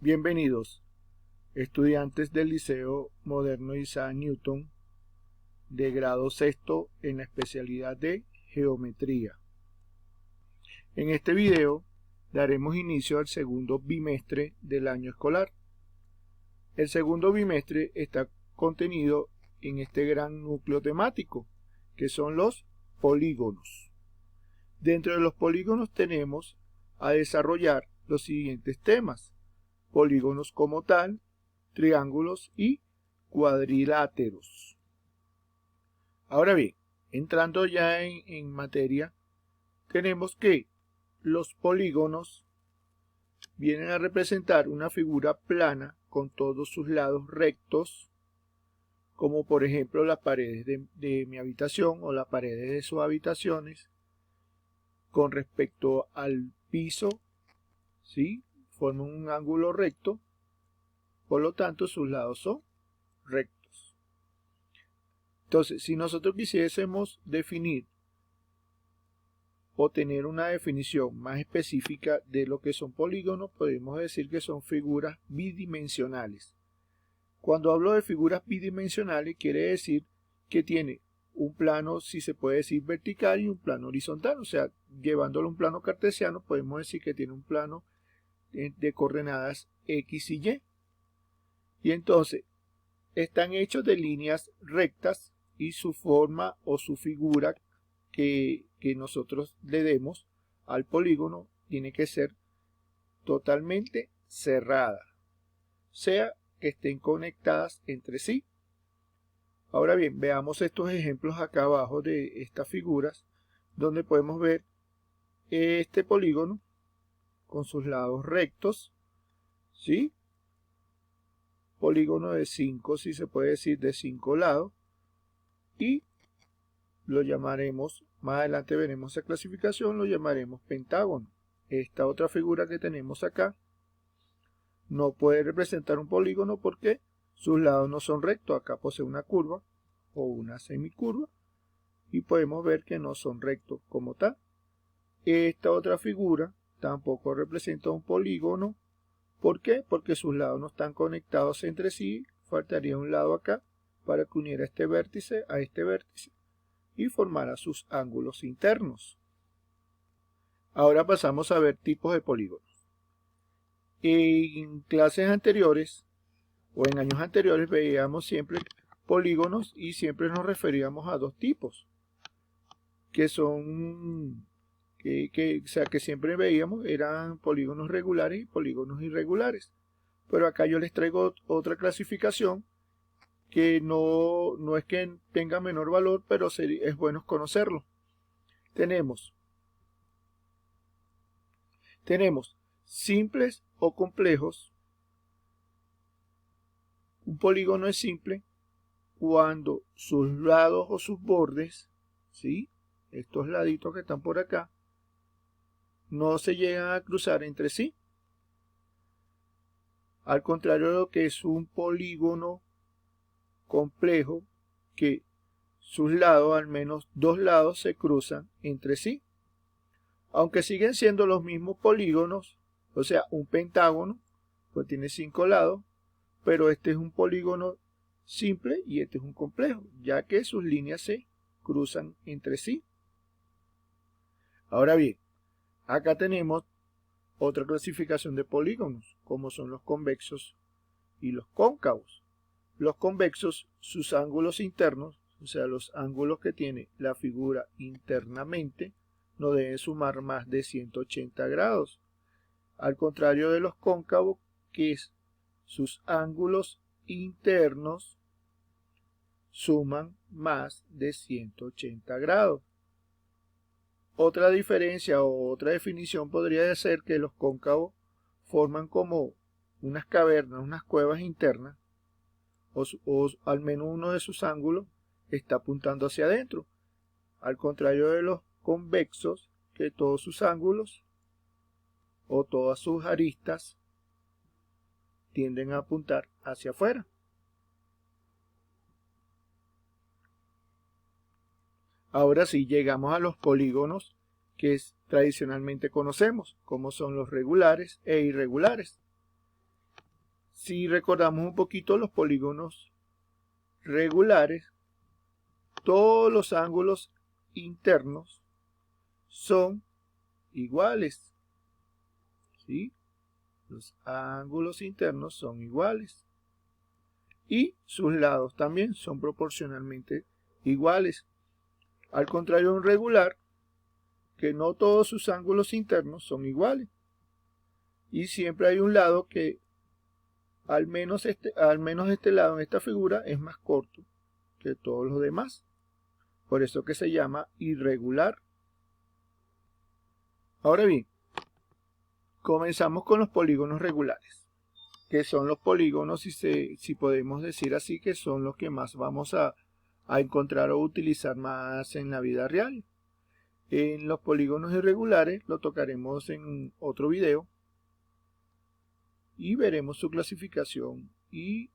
Bienvenidos, estudiantes del Liceo Moderno Isaac Newton, de grado sexto en la especialidad de Geometría. En este video daremos inicio al segundo bimestre del año escolar. El segundo bimestre está contenido en este gran núcleo temático, que son los polígonos. Dentro de los polígonos tenemos a desarrollar los siguientes temas: polígonos como tal, triángulos y cuadriláteros. Ahora bien, entrando ya en materia, tenemos que los polígonos vienen a representar una figura plana con todos sus lados rectos, como por ejemplo las paredes de mi habitación o las paredes de sus habitaciones. Con respecto al piso, ¿sí?, forman un ángulo recto, por lo tanto sus lados son rectos. Entonces, si nosotros quisiésemos definir o tener una definición más específica de lo que son polígonos, podemos decir que son figuras bidimensionales. Cuando hablo de figuras bidimensionales, quiere decir que tiene un plano, si se puede decir, vertical y un plano horizontal. O sea, llevándolo a un plano cartesiano, podemos decir que tiene un plano de coordenadas X y Y. Y entonces, están hechos de líneas rectas y su forma o su figura que nosotros le demos al polígono tiene que ser totalmente cerrada, o sea, que estén conectadas entre sí. Ahora bien, veamos estos ejemplos acá abajo de estas figuras, donde podemos ver este polígono con sus lados rectos, ¿sí? Polígono de 5, si se puede decir, de 5 lados, y lo llamaremos, más adelante veremos esa clasificación, lo llamaremos pentágono. Esta otra figura que tenemos acá no puede representar un polígono porque sus lados no son rectos. Acá posee una curva o una semicurva y podemos ver que no son rectos como tal. Esta otra figura tampoco representa un polígono. ¿Por qué? Porque sus lados no están conectados entre sí. Faltaría un lado acá para que uniera este vértice a este vértice y formara sus ángulos internos. Ahora pasamos a ver tipos de polígonos. En clases anteriores o en años anteriores veíamos siempre polígonos y siempre nos referíamos a dos tipos, que son, o sea, que siempre veíamos eran polígonos regulares y polígonos irregulares. Pero acá yo les traigo otra clasificación que no es que tenga menor valor, pero es bueno conocerlo. Tenemos simples o complejos. Un polígono es simple cuando sus lados o sus bordes, ¿sí?, estos laditos que están por acá, no se llegan a cruzar entre sí. Al contrario de lo que es un polígono complejo, que sus lados, al menos dos lados, se cruzan entre sí. Aunque siguen siendo los mismos polígonos, o sea, un pentágono, pues tiene 5 lados, pero este es un polígono simple y este es un complejo, ya que sus líneas se cruzan entre sí. Ahora bien, acá tenemos otra clasificación de polígonos, como son los convexos y los cóncavos. Los convexos, sus ángulos internos, o sea, los ángulos que tiene la figura internamente, no deben sumar más de 180 grados. Al contrario de los cóncavos, que sus ángulos internos suman más de 180 grados. Otra diferencia o otra definición podría ser que los cóncavos forman como unas cavernas, unas cuevas internas, o al menos uno de sus ángulos está apuntando hacia adentro. Al contrario de los convexos, que todos sus ángulos o todas sus aristas tienden a apuntar hacia afuera. Ahora sí, llegamos a los polígonos que tradicionalmente conocemos, como son los regulares e irregulares. Si recordamos un poquito los polígonos regulares, todos los ángulos internos son iguales, ¿sí? Los ángulos internos son iguales y sus lados también son proporcionalmente iguales. Al contrario de un regular, que no todos sus ángulos internos son iguales y siempre hay un lado que al menos este lado en esta figura es más corto que todos los demás, por eso que se llama irregular. Ahora bien, comenzamos con los polígonos regulares, que son los polígonos, si podemos decir así, que son los que más vamos a encontrar o utilizar más en la vida real. En los polígonos irregulares lo tocaremos en otro video y veremos su clasificación y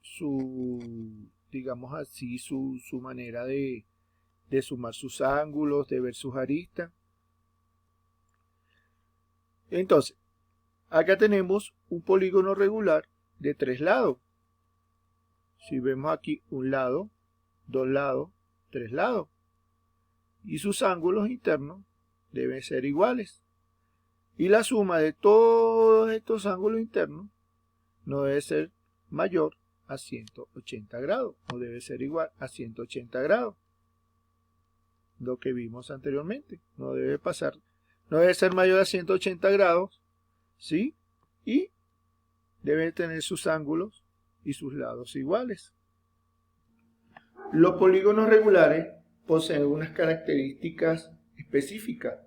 su, digamos así, su manera de sumar sus ángulos, de ver sus aristas. Entonces, acá tenemos un polígono regular de 3 lados. Si vemos aquí un lado, 2 lados, 3 lados. Y sus ángulos internos deben ser iguales. Y la suma de todos estos ángulos internos no debe ser mayor a 180 grados. No debe ser igual a 180 grados. Lo que vimos anteriormente. No debe ser mayor a 180 grados. ¿Sí? Y debe tener sus ángulos y sus lados iguales. Los polígonos regulares poseen unas características específicas,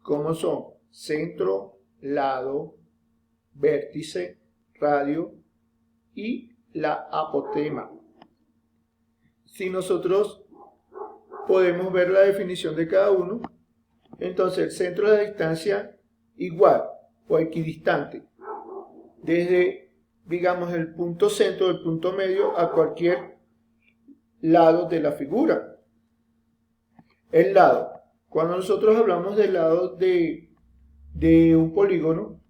como son centro, lado, vértice, radio y la apotema. Si nosotros podemos ver la definición de cada uno, entonces el centro de la distancia igual o equidistante desde, digamos, el punto centro del punto medio a cualquier lado de la figura. El lado, cuando nosotros hablamos del lado de un polígono,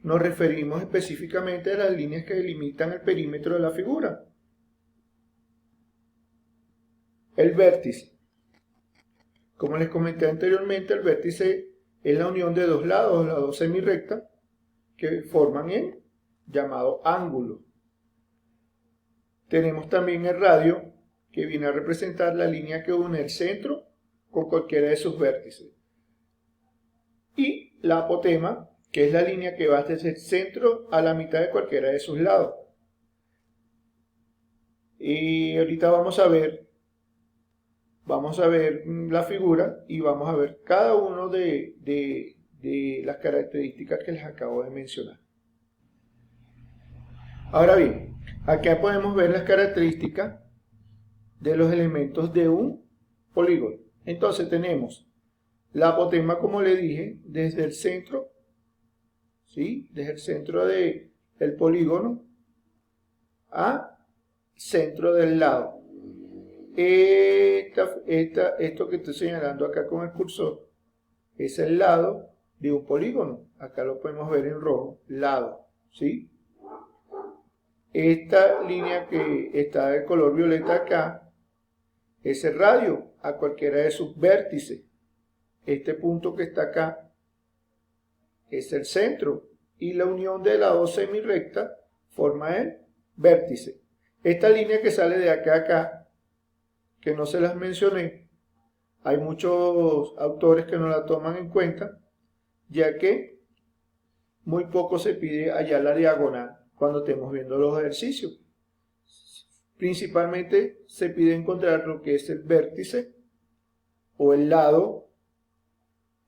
nos referimos específicamente a las líneas que delimitan el perímetro de la figura. El vértice, como les comenté anteriormente, el vértice es la unión de dos lados semirrectas que forman el llamado ángulo. Tenemos también el radio, que viene a representar la línea que une el centro con cualquiera de sus vértices. Y la apotema, que es la línea que va desde el centro a la mitad de cualquiera de sus lados. Y ahorita vamos a ver la figura y vamos a ver cada uno de las características que les acabo de mencionar. Ahora bien, acá podemos ver las características de los elementos de un polígono. Entonces tenemos la apotema, como le dije, desde el centro, ¿sí? Desde el centro del polígono a centro del lado. Esto que estoy señalando acá con el cursor es el lado de un polígono. Acá lo podemos ver en rojo, lado, ¿sí? Esta línea que está de color violeta acá es el radio a cualquiera de sus vértices. Este punto que está acá es el centro y la unión de las dos semirrectas forma el vértice. Esta línea que sale de acá a acá, que no se las mencioné, hay muchos autores que no la toman en cuenta, ya que muy poco se pide allá la diagonal cuando estemos viendo los ejercicios. Principalmente se pide encontrar lo que es el vértice o el lado,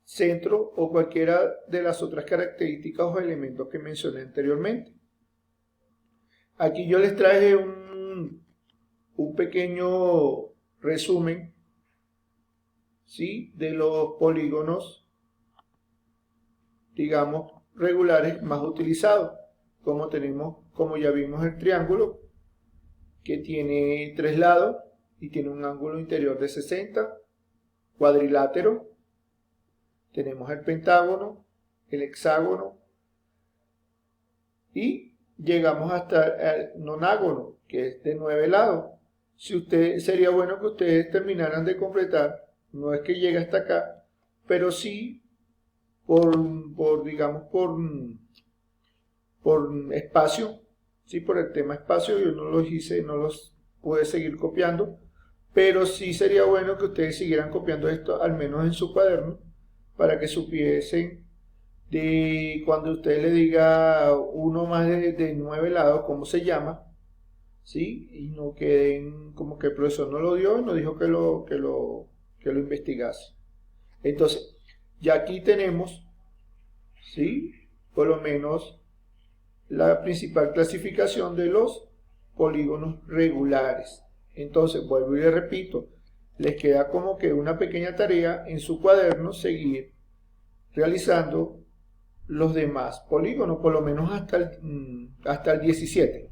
centro o cualquiera de las otras características o elementos que mencioné anteriormente. Aquí yo les traje un pequeño resumen, ¿sí?, de los polígonos, digamos, regulares más utilizados. Como ya vimos, el triángulo, que tiene 3 lados y tiene un ángulo interior de 60, cuadrilátero, tenemos el pentágono, el hexágono y llegamos hasta el nonágono, que es de 9 lados. Sería bueno que ustedes terminaran de completar, no es que llegue hasta acá, pero sí digamos, por espacio, ¿sí? Por el tema espacio, yo no los hice, no los pude seguir copiando, pero sí sería bueno que ustedes siguieran copiando esto, al menos en su cuaderno, para que supiesen de cuando usted le diga uno más de 9 lados, cómo se llama, ¿sí? Y no queden como que el profesor no lo dio y no dijo que lo investigase. Entonces, ya aquí tenemos, ¿sí? Por lo menos la principal clasificación de los polígonos regulares. Entonces, vuelvo y le repito, les queda como que una pequeña tarea en su cuaderno seguir realizando los demás polígonos, por lo menos hasta el 17,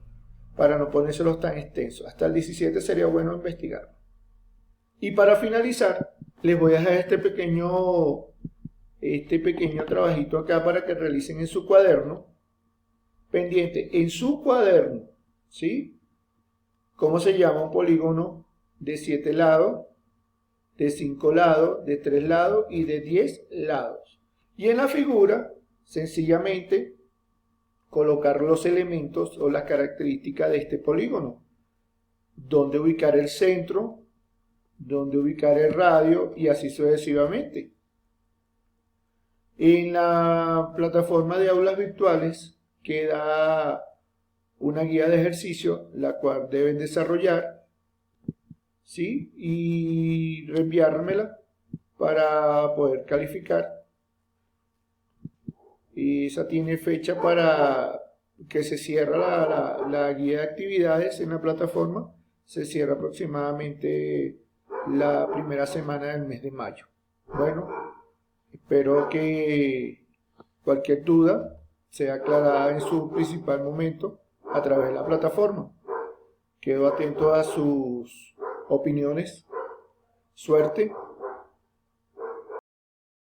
para no ponérselos tan extensos. Hasta el 17 sería bueno investigar. Y para finalizar, les voy a dejar este pequeño trabajito acá para que realicen en su cuaderno, pendiente, en su cuaderno, ¿sí? ¿Cómo se llama un polígono de 7 lados, de 5 lados, de 3 lados y de 10 lados? Y en la figura, sencillamente, colocar los elementos o las características de este polígono. Dónde ubicar el centro, dónde ubicar el radio y así sucesivamente. En la plataforma de aulas virtuales queda una guía de ejercicio, la cual deben desarrollar, ¿sí? Y reenviármela para poder calificar. Y esa tiene fecha para que se cierra la guía de actividades en la plataforma. Se cierra aproximadamente la primera semana del mes de mayo. Bueno, espero que cualquier duda sea aclarada en su principal momento a través de la plataforma. Quedo atento a sus opiniones. Suerte.